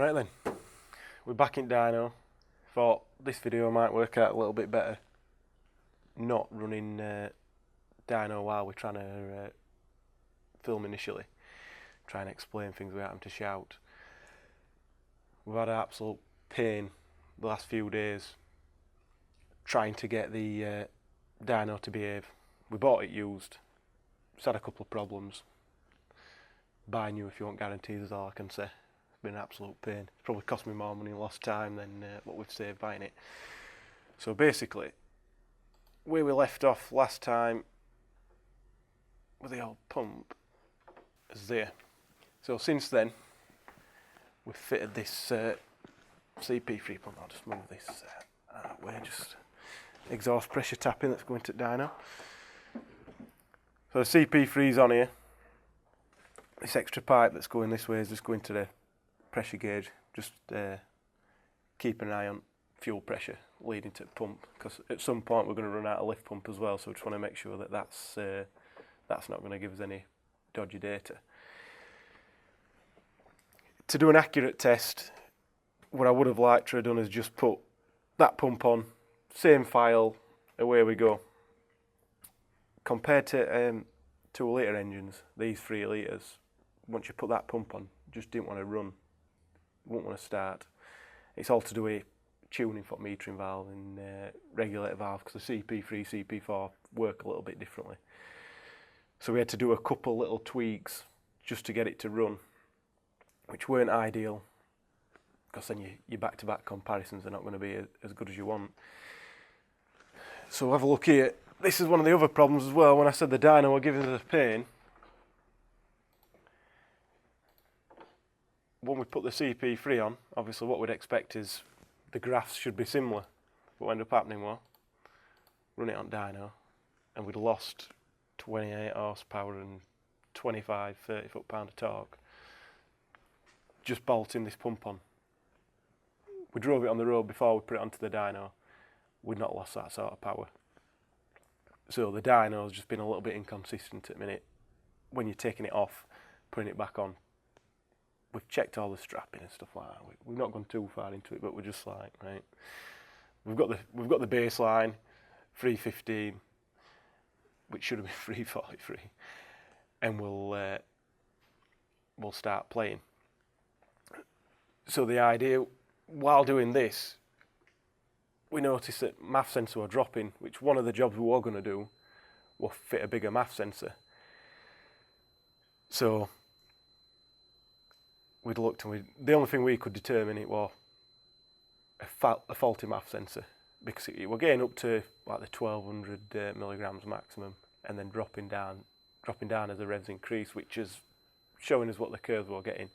Right then, we're back in dyno. Thought this video might work out a little bit better not running dyno while we're trying to film initially. Try and explain things without having to shout. We've had an absolute pain the last few days trying to get the dyno to behave. We bought it used, it's had a couple of problems. Buy new if you want guarantees is all I can say. It's been an absolute pain. It's probably cost me more money and lost time than what we've saved buying it. So basically, where we left off last time with the old pump is there. So since then, we've fitted this CP3 pump. I'll just move this out of the way, just exhaust pressure tapping that's going to dyno. So the CP3's on here. This extra pipe that's going this way is just going to the pressure gauge, just keeping an eye on fuel pressure leading to the pump, because at some point we're going to run out of lift pump as well, so we just want to make sure that that's not going to give us any dodgy data. To do an accurate test, what I would have liked to have done is just put that pump on, same file, away we go. Compared to 2 litre engines, these 3 litres, once you put that pump on, just didn't want to run, won't want to start. It's all to do with tuning for metering valve and regulator valve, because the CP3, CP4 work a little bit differently. So we had to do a couple little tweaks just to get it to run, which weren't ideal, because then your back-to-back comparisons are not going to be as good as you want. So have a look here. This is one of the other problems as well. When I said the dyno were giving us a pain, when we put the CP3 on, obviously what we'd expect is the graphs should be similar. What ended up happening was, run it on dyno, and we'd lost 28 horsepower and 25, 30 foot-pound of torque just bolting this pump on. We drove it on the road before we put it onto the dyno. We'd not lost that sort of power. So the dyno's just been a little bit inconsistent at the minute. When you're taking it off, putting it back on, we've checked all the strapping and stuff like that. We've not gone too far into it, but we're just like, right, we've got the baseline 315, which should have been 343, and we'll start playing. So the idea, while doing this, we noticed that MAF sensor were dropping, which one of the jobs we were going to do was fit a bigger MAF sensor. So we'd looked, and the only thing we could determine it was a faulty MAF sensor, because we're getting up to like the 1200 milligrams maximum, and then dropping down as the revs increase, which is showing us what the curves we're getting.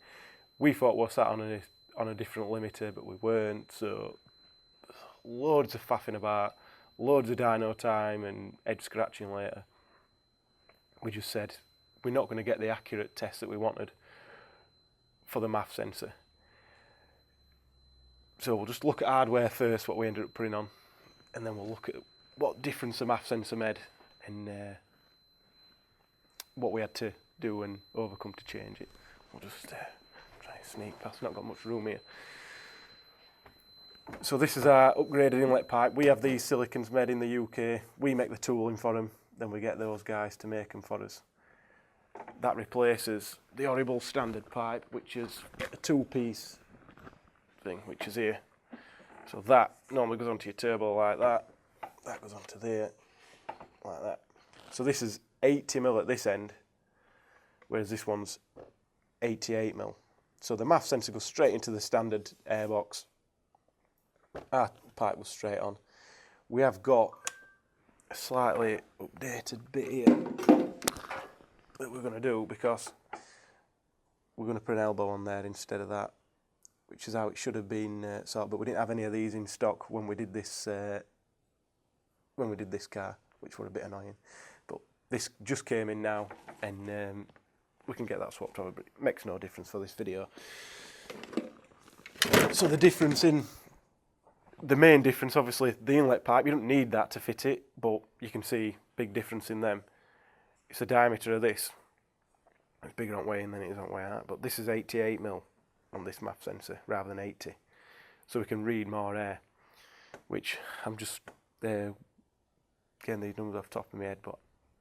We thought we were sat on a different limiter, but we weren't. So loads of faffing about, loads of dyno time and edge scratching later. We just said we're not going to get the accurate test that we wanted for the MAF sensor. So we'll just look at hardware first, what we ended up putting on, and then we'll look at what difference the MAF sensor made and what we had to do and overcome to change it. We'll just try and sneak past, not got much room here. So this is our upgraded inlet pipe. We have these silicons made in the UK. We make the tooling for them, then we get those guys to make them for us. That replaces the horrible standard pipe, which is a 2-piece thing, which is here. So that normally goes onto your turbo like that. That goes onto there, like that. So this is 80mm at this end, whereas this one's 88mm. So the MAF sensor goes straight into the standard airbox. Our pipe was straight on. We have got a slightly updated bit here that we're going to do, because we're going to put an elbow on there instead of that, which is how it should have been sorted, but we didn't have any of these in stock when we did this car, which were a bit annoying. But this just came in now, and we can get that swapped over, but it makes no difference for this video. So the main difference, obviously, the inlet pipe, you don't need that to fit it, but you can see big difference in them. It's the diameter of this. It's bigger on weighing than it is on way out, but this is 88mm. on this MAF sensor rather than 80, so we can read more air, which I'm just getting these numbers off the top of my head, but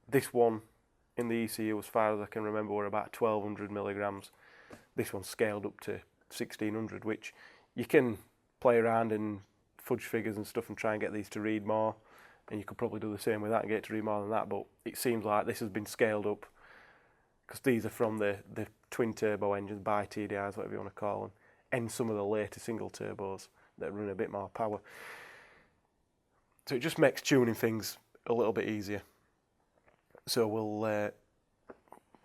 this one in the ECU, as far as I can remember, were about 1200 milligrams. This one's scaled up to 1600, which you can play around and fudge figures and stuff and try and get these to read more, and you could probably do the same with that and get it to read more than that, but it seems like this has been scaled up because these are from the twin turbo engines, bi TDIs, whatever you want to call them, and some of the later single turbos that run a bit more power. So it just makes tuning things a little bit easier. So we'll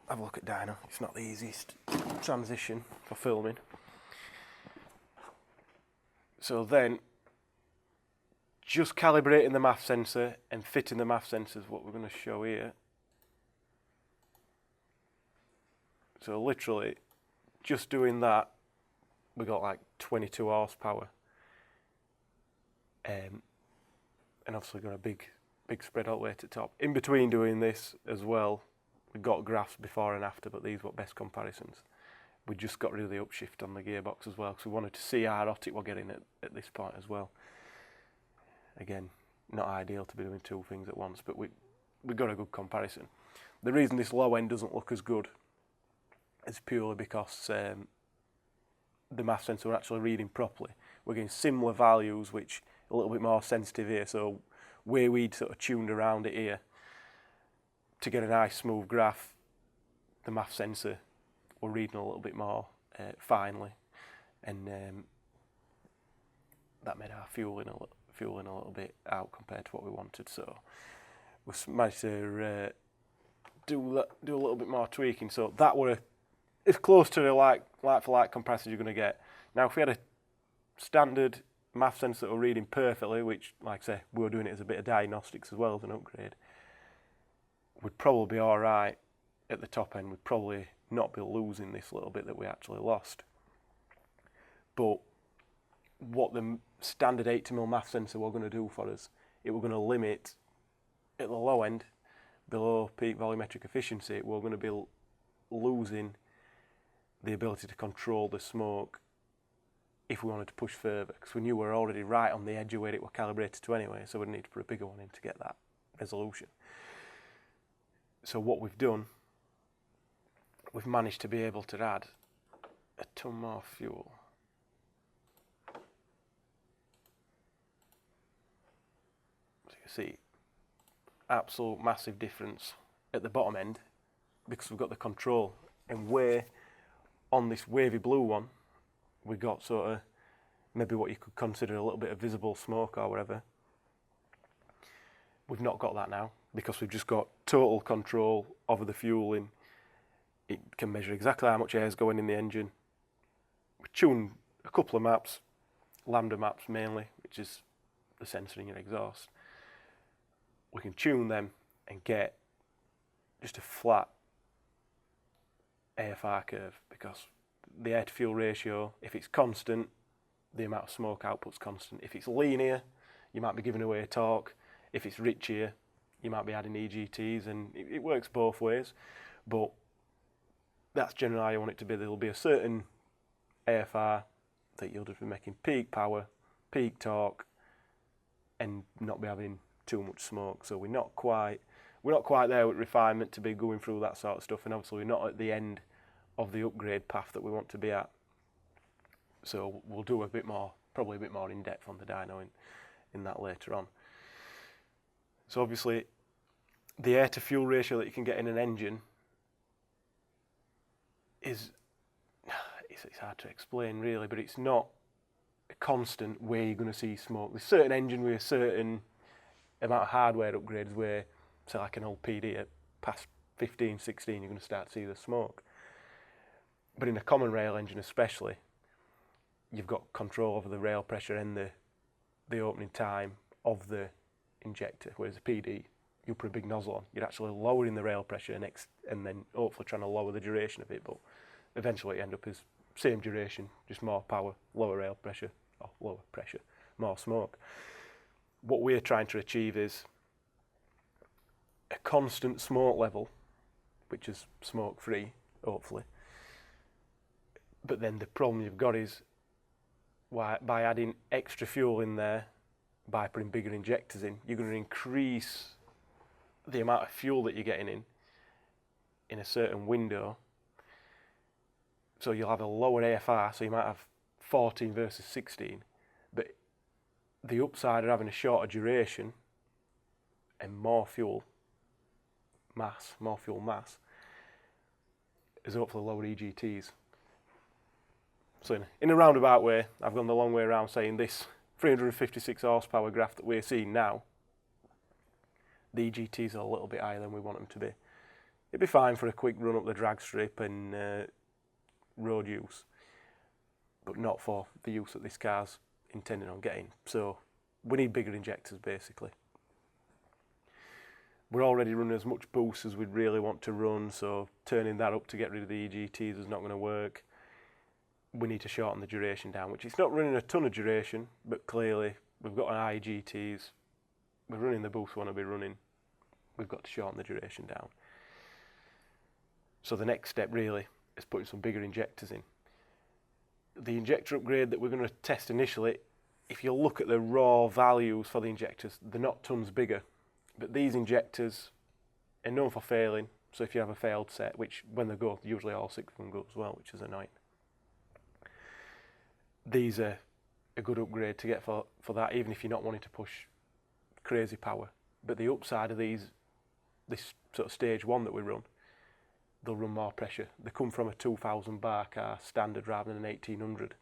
have a look at dyno. It's not the easiest transition for filming. So then, just calibrating the MAF sensor and fitting the MAF sensor is what we're going to show here. So literally, just doing that, we got like 22 horsepower. And obviously got a big spread all the way to the top. In between doing this as well, we got graphs before and after, but these were best comparisons. We just got rid of the upshift on the gearbox as well, because we wanted to see how hot it was getting at this point as well. Again, not ideal to be doing two things at once, but we got a good comparison. The reason this low end doesn't look as good is purely because the MAF sensor we're actually reading properly. We're getting similar values, which are a little bit more sensitive here, so where we'd sort of tuned around it here to get a nice smooth graph, the MAF sensor we're reading a little bit more finely, and that made our fueling a little bit out compared to what we wanted. So we managed to do a little bit more tweaking. So that were as close to the like for like comparison you're going to get. Now, if we had a standard MAF sensor that were reading perfectly, which, like I say, we were doing it as a bit of diagnostics as well as an upgrade, we'd probably be all right at the top end. We'd probably not be losing this little bit that we actually lost. But what the standard 80mm MAF sensor were going to do for us, it were going to limit, at the low end, below peak volumetric efficiency, we're going to be losing the ability to control the smoke if we wanted to push further, because we knew we were already right on the edge of where it was calibrated to anyway, so we'd need to put a bigger one in to get that resolution. So what we've done, we've managed to be able to add a ton more fuel. So you can see, absolute massive difference at the bottom end because we've got the control, and where on this wavy blue one we got sort of maybe what you could consider a little bit of visible smoke or whatever, we've not got that now because we've just got total control over the fueling. It can measure exactly how much air is going in the engine. We tune a couple of maps, lambda maps mainly, which is the sensor in your exhaust. We can tune them and get just a flat AFR curve, because the air to fuel ratio, if it's constant, the amount of smoke output's constant. If it's linear, you might be giving away a torque. If it's richier, you might be adding EGTs, and it works both ways, but that's generally how you want it to be. There'll be a certain AFR that you'll just be making peak power, peak torque, and not be having too much smoke. So we're not quite there with refinement to be going through that sort of stuff, and obviously we're not at the end of the upgrade path that we want to be at. So we'll do a bit more, probably a bit more in depth on the dyno in that later on. So obviously the air to fuel ratio that you can get in an engine is, it's hard to explain really, but it's not a constant where you're going to see smoke. There's certain engine with a certain amount of hardware upgrades where, say like an old PD at past 15, 16, you're going to start to see the smoke. But in a common rail engine especially, you've got control over the rail pressure and the opening time of the injector, whereas a PD, you put a big nozzle on, you're actually lowering the rail pressure and then hopefully trying to lower the duration of it, but eventually you end up as same duration, just more power, lower rail pressure, or lower pressure, more smoke. What we're trying to achieve is a constant smoke level, which is smoke free, hopefully, But then the problem you've got is by adding extra fuel in there, by putting bigger injectors in, you're going to increase the amount of fuel that you're getting in a certain window. So you'll have a lower AFR, so you might have 14 versus 16. But the upside of having a shorter duration and more fuel mass is hopefully lower EGTs. So in a roundabout way, I've gone the long way around saying this 356 horsepower graph that we're seeing now, the EGTs are a little bit higher than we want them to be. It'd be fine for a quick run up the drag strip and road use, but not for the use that this car's intending on getting. So we need bigger injectors basically. We're already running as much boost as we'd really want to run, so turning that up to get rid of the EGTs is not going to work. We need to shorten the duration down, which it's not running a ton of duration, but clearly we've got an high GTs, we're running the boost we want to be running, we've got to shorten the duration down. So the next step really is putting some bigger injectors in. The injector upgrade that we're going to test initially, if you look at the raw values for the injectors, they're not tons bigger. But these injectors are known for failing, so if you have a failed set, which when they go, usually all 6 of them go as well, which is annoying. These are a good upgrade to get for that, even if you're not wanting to push crazy power. But the upside of this sort of stage 1 that we run, they'll run more pressure. They come from a 2,000 bar car standard rather than an 1,800.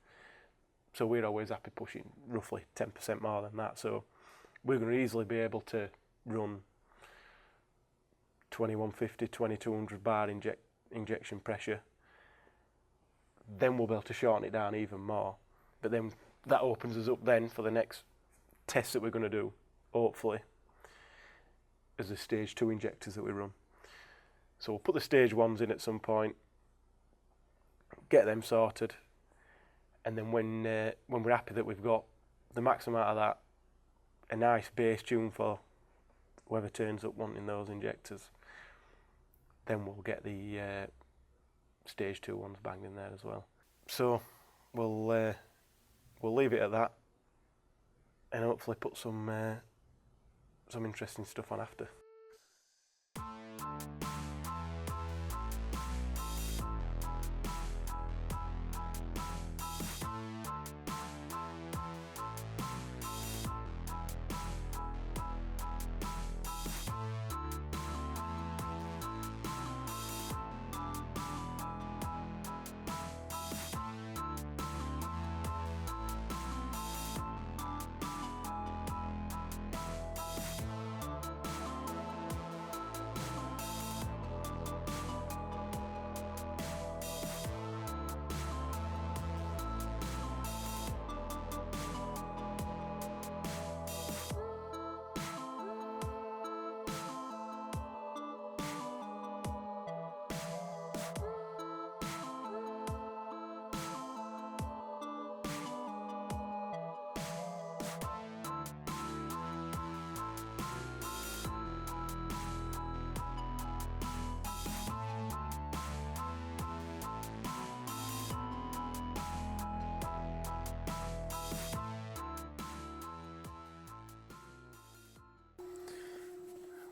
So we're always happy pushing roughly 10% more than that. So we're going to easily be able to run 2150, 2200 bar injection pressure. Then we'll be able to shorten it down even more. But then that opens us up then for the next test that we're going to do, hopefully, as the stage 2 injectors that we run. So we'll put the stage 1s in at some point, get them sorted, and then when we're happy that we've got the maximum out of that, a nice bass tune for whoever turns up wanting those injectors, then we'll get the stage 2 ones banged in there as well. So we'll leave it at that, and hopefully put some interesting stuff on after.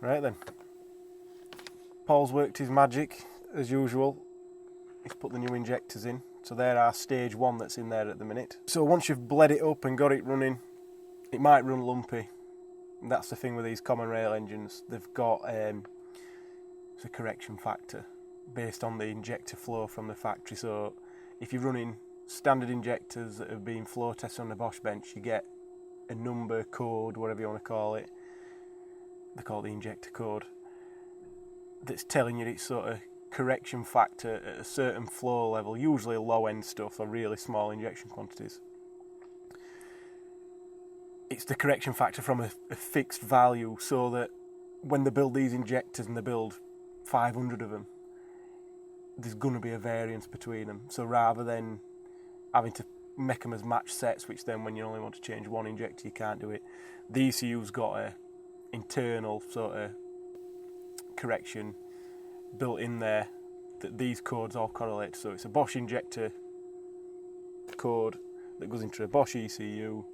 Right then, Paul's worked his magic as usual. He's put the new injectors in, so they're our stage 1 that's in there at the minute. So once you've bled it up and got it running, it might run lumpy. And that's the thing with these common rail engines, they've got it's a correction factor based on the injector flow from the factory. So if you're running standard injectors that have been flow tested on the Bosch bench, you get a number, code, whatever you want to call it. They call it the injector code, that's telling you its sort of correction factor at a certain flow level, usually low end stuff or really small injection quantities. It's the correction factor from a fixed value, so that when they build these injectors and they build 500 of them, there's going to be a variance between them. So rather than having to make them as match sets, which then when you only want to change one injector you can't do it, the ECU's got a internal sort of correction built in there that these codes all correlate. So it's a Bosch injector code that goes into a Bosch ECU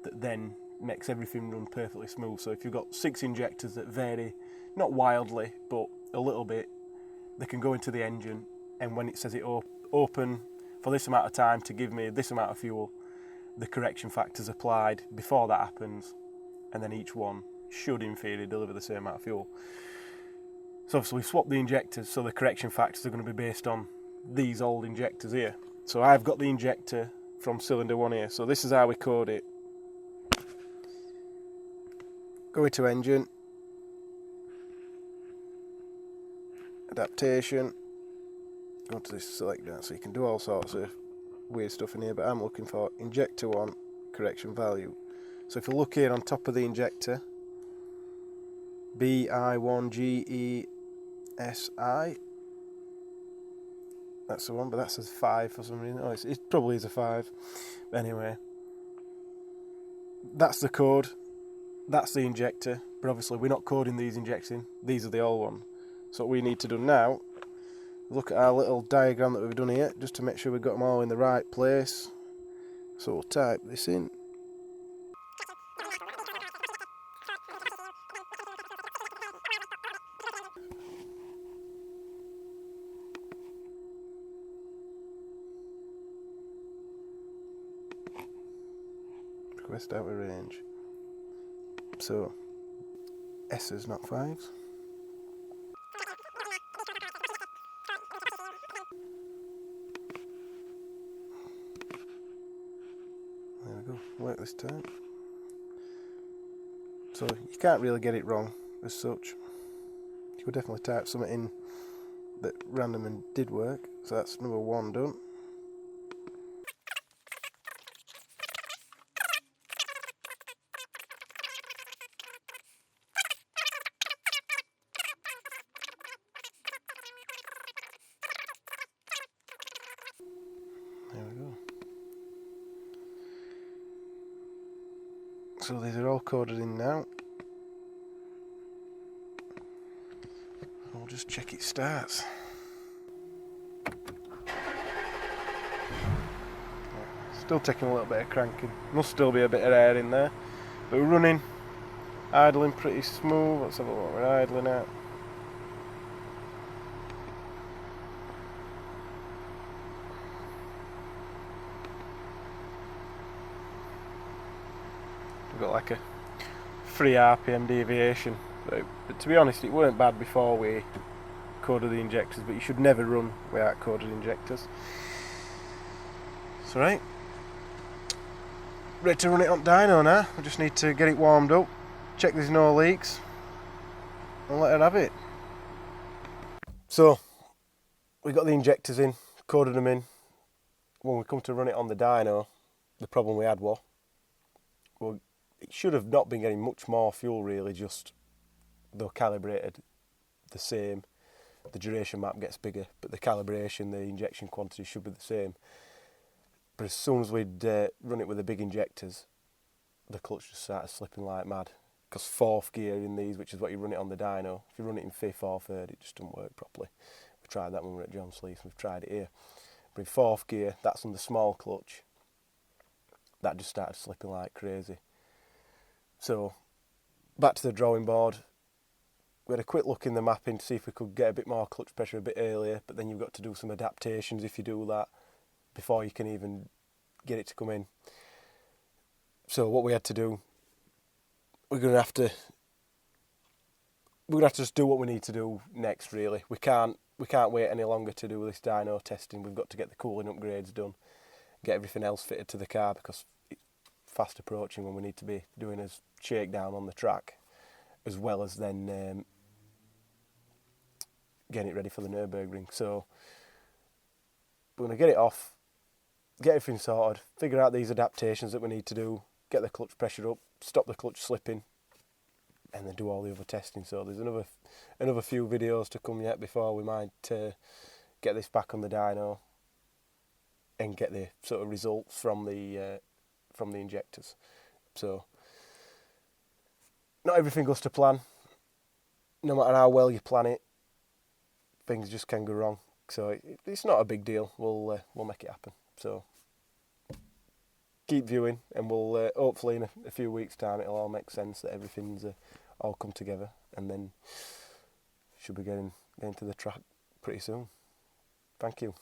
that then makes everything run perfectly smooth. So if you've got 6 injectors that vary, not wildly, but a little bit, they can go into the engine, and when it says it open for this amount of time to give me this amount of fuel, the correction factor's applied before that happens, and then each one should in theory deliver the same amount of fuel. So obviously we've swapped the injectors, so the correction factors are going to be based on these old injectors here. So I've got the injector from cylinder 1 here, so this is how we code it. Go into engine, adaptation, go to this select down, so you can do all sorts of weird stuff in here, but I'm looking for injector 1 correction value. So if you look here on top of the injector, BI1GESI, that's the one, but that says 5 for some reason. Oh, it probably is a 5. But anyway, that's the code, that's the injector, but obviously we're not coding these injecting, these are the old ones. So what we need to do now, look at our little diagram that we've done here, just to make sure we've got them all in the right place. So we'll type this in. Request out of range. So S's, not 5s. There we go, work this time. So you can't really get it wrong as such. You could definitely type something in that random and did work. So that's number 1 done. There we go. So these are all coded in now. I'll just check it starts. Still taking a little bit of cranking. Must still be a bit of air in there. But we're running, idling pretty smooth. Let's have a look what we're idling at. We've got like a 3 RPM deviation. But to be honest, it weren't bad before we coded the injectors, but you should never run without coded injectors. So right, ready to run it on dyno now. We just need to get it warmed up, check there's no leaks, and let her have it. So we got the injectors in, coded them in. When we come to run it on the dyno, the problem we had was, well, it should have not been getting much more fuel really, just though calibrated the same. The duration map gets bigger, but the calibration, the injection quantity should be the same. But as soon as we'd run it with the big injectors, the clutch just started slipping like mad. Because 4th gear in these, which is what you run it on the dyno, if you run it in 5th or 3rd, it just doesn't work properly. We tried that when we were at John Sleeth, we've tried it here. But in 4th gear, that's on the small clutch, that just started slipping like crazy. So, back to the drawing board. We had a quick look in the mapping to see if we could get a bit more clutch pressure a bit earlier, but then you've got to do some adaptations if you do that before you can even get it to come in. So what we had to do, we're going to have to just do what we need to do next really. We can't wait any longer to do this dyno testing. We've got to get the cooling upgrades done, get everything else fitted to the car because it's fast approaching when we need to be doing a shakedown on the track, as well as then getting it ready for the Nürburgring. So we're going to get it off, get everything sorted, figure out these adaptations that we need to do, get the clutch pressure up, stop the clutch slipping, and then do all the other testing. So there's another few videos to come yet before we might get this back on the dyno and get the sort of results from the injectors. So not everything goes to plan. No matter how well you plan it, things just can go wrong. So it's not a big deal. We'll make it happen. So keep viewing, and we'll hopefully in a few weeks' time it'll all make sense that everything's all come together, and then should be getting to the track pretty soon. Thank you.